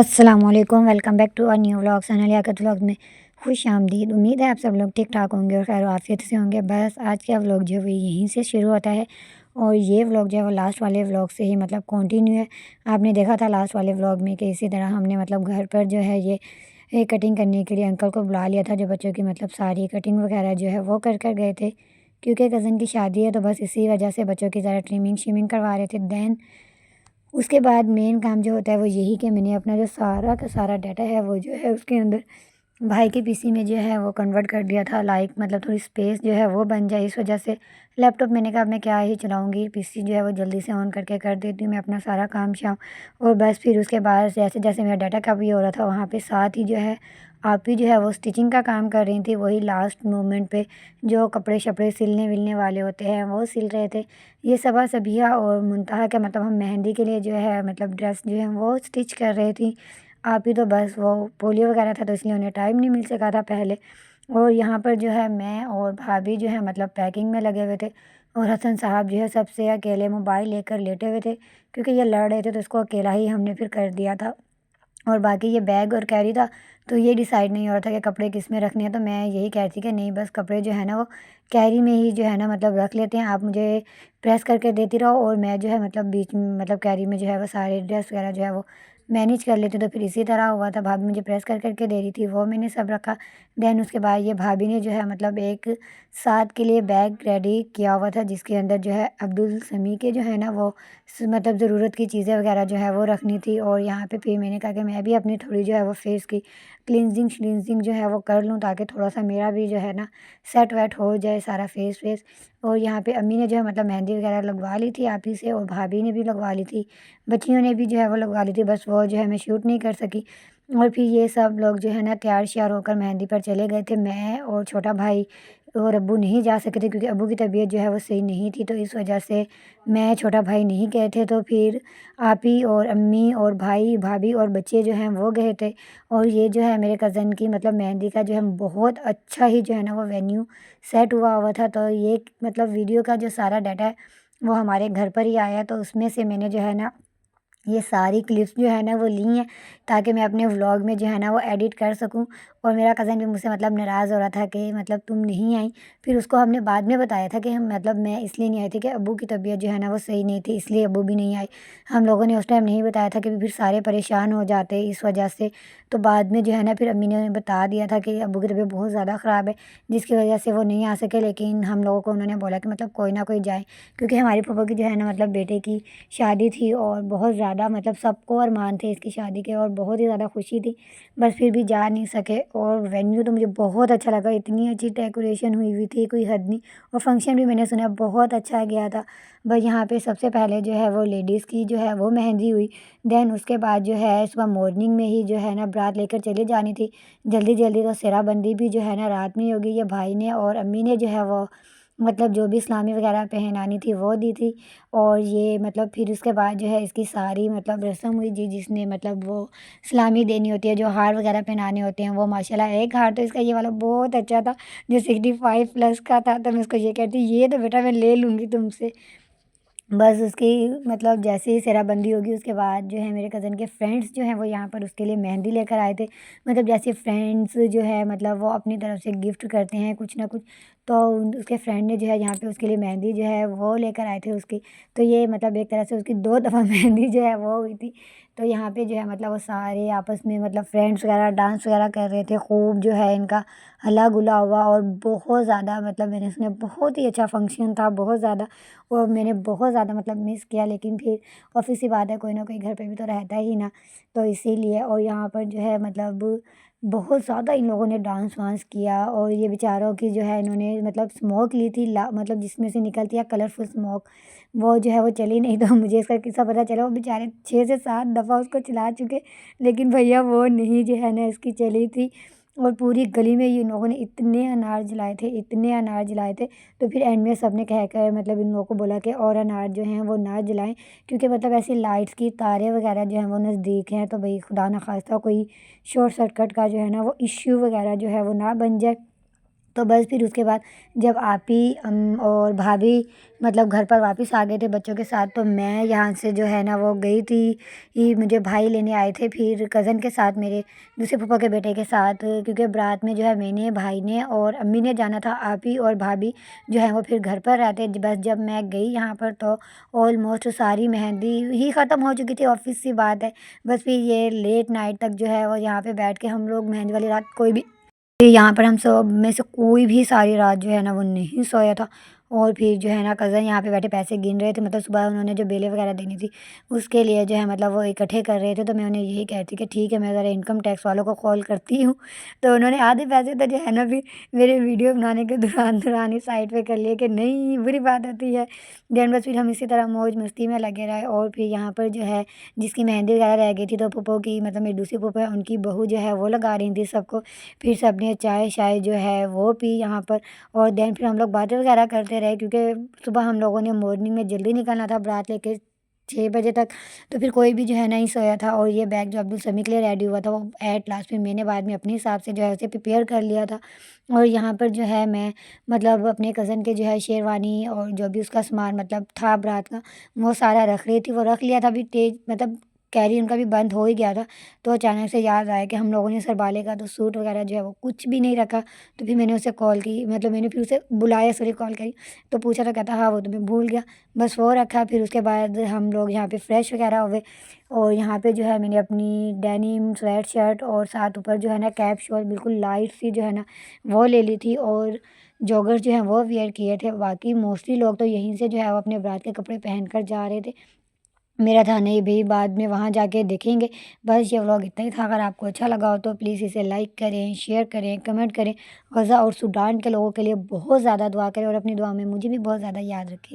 अस्सलामुअलैकुम, welcome back to a new vlog channel Liaquat vlog में खुश आमदीद। उम्मीद है आप सब लोग ठीक ठाक होंगे और खैर आफियत से होंगे। बस आज का व्लॉग जो है वो यहीं से शुरू होता है और ये व्लॉग जो है वो लास्ट वाले व्लॉग से ही मतलब कंटिन्यू है। आपने देखा था लास्ट वाले व्लॉग में कि इसी तरह हमने मतलब घर पर जो है ये कटिंग करने के लिए अंकल को बुला लिया था, जो बच्चों की मतलब सारी कटिंग वगैरह जो है वो कर गए थे, क्योंकि कज़न की शादी है। तो बस इसी वजह से बच्चों की ज़रा ट्रिमिंग शिमिंग करवा रहे थे। दैन उसके बाद मेन काम जो होता है वो यही कि मैंने अपना जो सारा का सारा डाटा है वो जो है उसके अंदर भाई के पीसी में जो है वो कन्वर्ट कर दिया था। लाइक मतलब थोड़ी स्पेस जो है वो बन जाए, इस वजह से लैपटॉप मैंने कहा मैं क्या ही चलाऊंगी, पीसी जो है वो जल्दी से ऑन करके कर देती हूँ मैं अपना सारा काम शाम। और बस फिर उसके बाद जैसे जैसे मेरा डाटा का भी हो रहा था वहाँ पे साथ ही जो है आप ही जो है वो स्टिचिंग का काम कर रही थी। वही लास्ट मोमेंट पे जो कपड़े शपड़े सिलने विलने वाले होते हैं वो सिल रहे थे। ये सबा सबिया और मुंतहा का मतलब हम मेहंदी के लिए जो है मतलब ड्रेस जो है वो स्टिच कर रही थी। आप ही तो बस वो पोलियो वगैरह था तो इसलिए उन्हें टाइम नहीं मिल सका था पहले। और यहाँ पर जो है मैं और भाभी जो है मतलब पैकिंग में लगे हुए थे और हसन साहब जो है सबसे अकेले मोबाइल लेकर लेटे हुए थे, क्योंकि ये लड़ रहे थे तो इसको अकेला ही हमने फिर कर दिया था। और बाकी ये बैग और कैरी था, तो ये डिसाइड नहीं हो रहा था कि कपड़े किस में रखने हैं। तो मैं यही कह रही थी कि नहीं बस कपड़े जो है ना वो कैरी में ही जो है ना मतलब रख लेते हैं, आप मुझे प्रेस करके देती रहो और मैं जो है मतलब बीच में मतलब कैरी में जो है वो सारे ड्रेस वगैरह जो है वो मैनेज कर लेती। तो फिर इसी तरह हुआ था, भाभी मुझे प्रेस कर करके दे रही थी, वो मैंने सब रखा। देन उसके बाद ये भाभी ने जो है मतलब एक साथ के लिए बैग रेडी किया हुआ था, जिसके अंदर जो है अब्दुल समी के जो है ना वो मतलब ज़रूरत की चीज़ें वगैरह जो है वो रखनी थी। और यहाँ पे फिर मैंने कहा कि मैं भी अपनी थोड़ी जो है वो फेस की क्लिनजिंग श्लिनजिंग जो है वो कर लूँ, ताकि थोड़ा सा मेरा भी जो है ना सेट वेट हो जाए सारा फेस वेस। और यहाँ पे अम्मी ने जो है मतलब मेहंदी वगैरह लगवा ली थी आप ही से, और भाभी ने भी लगवा ली थी, बच्चियों ने भी जो है वो लगवा ली थी, बस वो जो है मैं शूट नहीं कर सकी। और फिर ये सब लोग जो है ना तैयार श्यार होकर मेहंदी पर चले गए थे। मैं और छोटा भाई और अब्बू नहीं जा सके थे, क्योंकि अब्बू की तबीयत जो है वो सही नहीं थी, तो इस वजह से मैं छोटा भाई नहीं गए थे। तो फिर आप ही और अम्मी और भाई भाभी और बच्चे जो हैं वो गए थे। और ये जो है मेरे कज़न की मतलब मेहंदी का जो है बहुत अच्छा ही जो है ना वो वेन्यू सेट हुआ हुआ था। तो ये मतलब वीडियो का जो सारा डाटा है वो हमारे घर पर ही आया, तो उसमें से मैंने जो है ना ये सारी क्लिप्स जो है ना वो ली हैं, ताकि मैं अपने व्लॉग में जो है ना वो एडिट कर सकूं। और मेरा कज़न भी मुझसे मतलब नाराज़ हो रहा था कि मतलब तुम नहीं आई। फिर उसको हमने बाद में बताया था कि हम मतलब मैं इसलिए नहीं आई थी कि अब्बू की तबीयत जो है ना वो सही नहीं थी, इसलिए अब्बू भी नहीं आई। हम लोगों ने उस टाइम नहीं बताया था कि फिर सारे परेशान हो जाते इस वजह से। तो बाद में जो है ना फिर अम्मी ने बता दिया था कि अब्बू की तबीयत बहुत ज़्यादा ख़राब है, जिसकी वजह से वो नहीं आ सके। लेकिन हम लोगों को उन्होंने बोला कि मतलब कोई ना कोई जाए, क्योंकि हमारी फूफा की जो है ना मतलब बेटे की शादी थी और बहुत ज़्यादा मतलब सबको अरमान थे इसकी शादी के और बहुत ही ज़्यादा खुशी थी, बस फिर भी जा नहीं सके। और वेन्यू तो मुझे बहुत अच्छा लगा, इतनी अच्छी डेकोरेशन हुई हुई थी कोई हद नहीं। और फंक्शन भी मैंने सुना बहुत अच्छा गया था। बस यहाँ पे सबसे पहले जो है वो लेडीज़ की जो है वो मेहंदी हुई। देन उसके बाद जो है सुबह मॉर्निंग में ही जो है ना बारात लेकर चली जानी थी जल्दी जल्दी, तो सेहराबंदी भी जो है ना रात में ही होगी। ये भाई ने और अम्मी ने जो है वो मतलब जो भी इस्लामी वगैरह पहनानी थी वो दी थी। और ये मतलब फिर उसके बाद जो है इसकी सारी मतलब रस्म हुई जी, जिसने मतलब वो सलामी देनी होती है, जो हार वगैरह पहनाने होते हैं वो। माशाल्लाह एक हार तो इसका ये वाला बहुत अच्छा था जो 65+ का था, तो मैं उसको ये कहती ये तो बेटा मैं ले लूँगी तुमसे। बस उसकी मतलब जैसे ही सेहराबंदी होगी उसके बाद जो है मेरे कज़न के फ्रेंड्स जो हैं वो यहाँ पर उसके लिए मेहंदी लेकर आए थे। मतलब जैसे फ्रेंड्स जो है मतलब वो अपनी तरफ से गिफ्ट करते हैं कुछ ना कुछ, तो उसके फ्रेंड ने जो है यहाँ पे उसके लिए मेहंदी जो है वो लेकर आए थे उसकी। तो ये मतलब एक तरह से उसकी 2 दफ़ा मेहंदी जो है वो हुई थी। तो यहाँ पे जो है मतलब वो सारे आपस में मतलब फ्रेंड्स वगैरह डांस वगैरह कर रहे थे, खूब जो है इनका हल्ला गुल्ला हुआ। और बहुत ज़्यादा मतलब मैंने सुना बहुत ही अच्छा फंक्शन था, बहुत ज़्यादा। और मैंने बहुत ज़्यादा मतलब मिस किया, लेकिन फिर ऑब्वियस सी बात है कोई ना कोई घर पे भी तो रहता ही ना, तो इसीलिए। और यहाँ पर जो है मतलब बहुत ज़्यादा इन लोगों ने डांस वांस किया। और ये बेचारों की जो है इन्होंने मतलब स्मोक ली थी मतलब जिसमें से निकलती है कलरफुल स्मोक, वो जो है वो चली नहीं। तो मुझे इसका किस्सा पता चला, वो बेचारे 6 से 7 दफ़ा उसको चला चुके, लेकिन भैया वो नहीं जो है ना इसकी चली थी। और पूरी गली में ये लोगों ने इतने अनार जलाए थे, इतने अनार जलाए थे। तो फिर एंड में सब ने कह कर मतलब इन लोगों को बोला कि और अनार जो हैं वो ना जलाएं, क्योंकि मतलब ऐसी लाइट्स की तारें वगैरह जो हैं वो नज़दीक हैं, तो भाई खुदा ना खास्ता कोई शॉर्ट सर्किट का जो है ना वो इश्यू वगैरह जो है वो ना बन जाए। तो बस फिर उसके बाद जब आपी और भाभी मतलब घर पर वापस आ गए थे बच्चों के साथ, तो मैं यहाँ से जो है ना वो गई थी। ये मुझे भाई लेने आए थे फिर कज़न के साथ, मेरे दूसरे फूफा के बेटे के साथ, क्योंकि बारात में जो है मैंने, भाई ने और अम्मी ने जाना था। आपी और भाभी जो है वो फिर घर पर रहते। बस जब मैं गई यहाँ पर तो ऑलमोस्ट सारी मेहंदी ही ख़त्म हो चुकी थी, ऑफिस सी बात है। बस फिर ये लेट नाइट तक जो है वो यहाँ पे बैठ के हम लोग मेहंदी वाली रात कोई भी, यहाँ पर हम सब में से कोई भी सारी रात जो है ना वो नहीं सोया था। और फिर जो है ना कज़न यहाँ पे बैठे पैसे गिन रहे थे, मतलब सुबह उन्होंने जो बेलें वगैरह देनी थी उसके लिए जो है मतलब वो इकट्ठे कर रहे थे। तो मैं उन्हें यही कहती कि ठीक है मैं ज़रा इनकम टैक्स वालों को कॉल करती हूँ। तो उन्होंने आधे पैसे तो जो है ना फिर मेरे वीडियो बनाने के दौरान दौरान ही साइड पे कर लिए कि नहीं बुरी बात होती है। देन बस फिर हम इसी तरह मौज मस्ती में लगे रहे। और फिर यहाँ पर जो है जिसकी मेहंदी वगैरह रह गई थी तो फूफो की, मतलब मेरी दूसरी फूफो है, उनकी बहू जो है वो लगा रही थी सबको। फिर सबने चाय शाय जो है वो पी यहाँ पर। और देन फिर हम लोग बातें वगैरह करते रहे, क्योंकि सुबह हम लोगों ने मॉर्निंग में जल्दी निकलना था बारात लेके 6 बजे तक। तो फिर कोई भी जो है नहीं सोया था। और ये बैग जो अब्दुल समी के लिए रेडी हुआ था वो एट लास्ट में मैंने बाद में अपने हिसाब से जो है उसे प्रिपेयर कर लिया था। और यहाँ पर जो है मैं मतलब अपने कज़न के जो है शेरवानी और जो भी उसका सामान मतलब था बारात का वो सारा रख रही थी। वो रख लिया था अभी तेज, मतलब कैरी उनका भी बंद हो ही गया था। तो अचानक से याद आया कि हम लोगों ने सरबाले का तो सूट वगैरह जो है वो कुछ भी नहीं रखा। तो फिर मैंने उसे कॉल की, मतलब मैंने फिर उसे बुलाया, सॉरी कॉल करी। तो पूछा तो कहता हाँ वो तो मैं भूल गया। बस वो रखा। फिर उसके बाद हम लोग यहाँ पे फ्रेश वगैरह हुए। और यहाँ पे जो है मैंने अपनी डेनिम स्वेट शर्ट और साथ ऊपर जो है ना कैप शॉल बिल्कुल लाइट सी जो है ना वो ले ली थी। और जॉगर्स जो हैं वो वियर किए थे। बाकी मोस्टली लोग तो यहीं से जो है वो अपने बारात के कपड़े पहन कर जा रहे थे। मेरा था नहीं भई, बाद में वहाँ जाके देखेंगे। बस ये व्लॉग इतना ही था। अगर आपको अच्छा लगा हो तो प्लीज़ इसे लाइक करें, शेयर करें, कमेंट करें। गज़ा और सूडान के लोगों के लिए बहुत ज़्यादा दुआ करें और अपनी दुआ में मुझे भी बहुत ज़्यादा याद रखें।